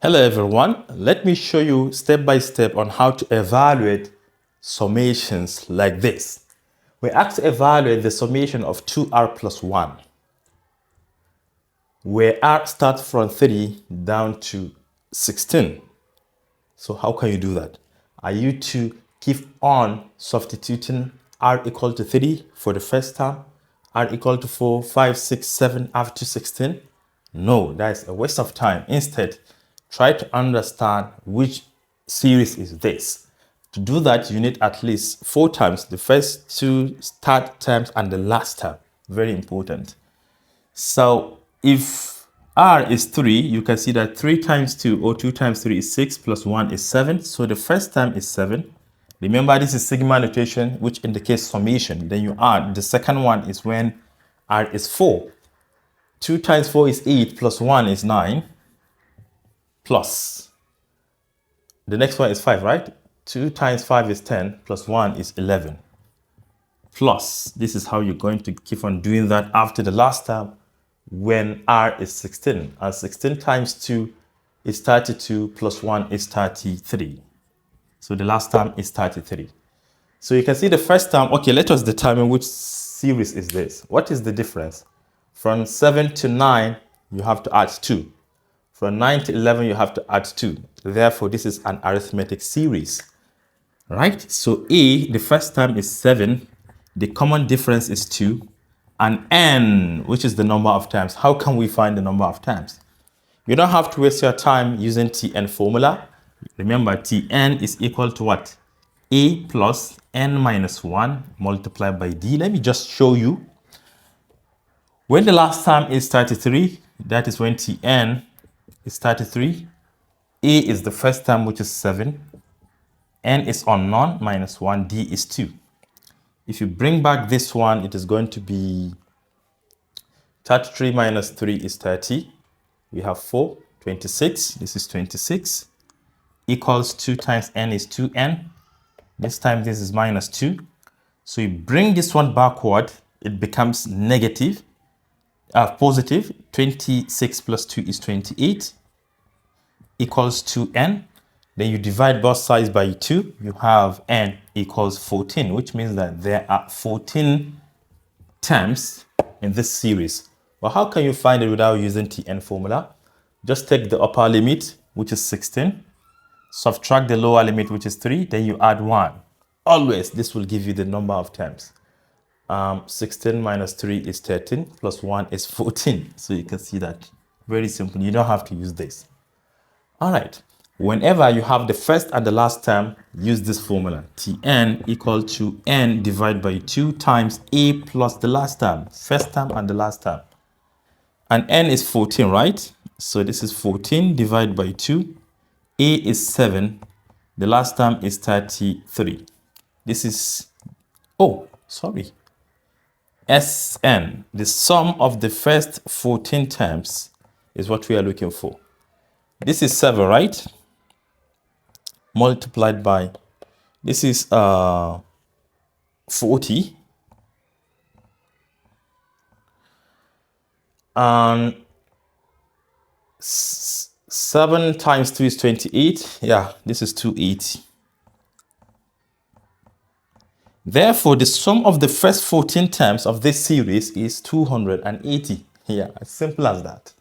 Hello everyone, let me show you step by step on how to evaluate summations like this. We asked to evaluate the summation of 2r plus 1, where r starts from 3 down to 16. So how can you do that? Are you to keep on substituting r equal to 3 for the first term, r equal to 4, 5, 6, 7 up to 16? No, that is a waste of time. Instead, try to understand which series is this. To do that, you need at least 4 terms, the first 2 start terms and the last term. Very important. So if r is 3, you can see that 3 times 2 or 2 times 3 is 6 plus 1 is 7. So the first term is 7. Remember, this is sigma notation, which indicates summation. Then you add. The second one is when r is 4. 2 times 4 is 8 plus 1 is 9. Plus. The next one is 5, right? 2 times 5 is 10 plus 1 is 11. Plus. This is how you're going to keep on doing that after the last term when r is 16. And 16 times 2 is 32 plus 1 is 33. So the last term is 33. So you can see the first term. Okay, let us determine which series is this. What is the difference? From 7 to 9, you have to add 2. From 9 to 11, you have to add 2. Therefore, this is an arithmetic series, right? So A, the first term is 7. The common difference is 2. And N, which is the number of terms. How can we find the number of terms? You don't have to waste your time using Tn formula. Remember, Tn is equal to what? A plus n minus 1 multiplied by D. Let me just show you. When the last term is 33, that is when Tn is 33. A is the first term, which is 7. N is unknown, minus 1. D is 2. If you bring back this one, it is going to be 33 minus 3 is 30. We have 4, 26. This is 26. Equals 2 times n is 2n. This time this is minus 2. So you bring this one backward, it becomes negative. Positive. 26 plus 2 is 28. Equals 2n. Then you divide both sides by 2. You have n equals 14, which means that there are 14 terms in this series. Well, how can you find it without using Tn formula? Just take the upper limit, which is 16. Subtract the lower limit, which is 3. Then you add 1. Always, this will give you the number of terms. 16 minus 3 is 13, plus 1 is 14. So you can see that. Very simple. You don't have to use this. All right. Whenever you have the first and the last term, use this formula. Tn equal to n divided by 2 times a plus the last term. First term and the last term. And n is 14, right? So this is 14 divided by 2. A is 7. The last term is 33. This is, Sn, the sum of the first 14 terms is what we are looking for. This is 7, right? Multiplied by, this is 40. And 7 times 2 is 28. Yeah, this is 280. Therefore, the sum of the first 14 terms of this series is 280. Yeah, as simple as that.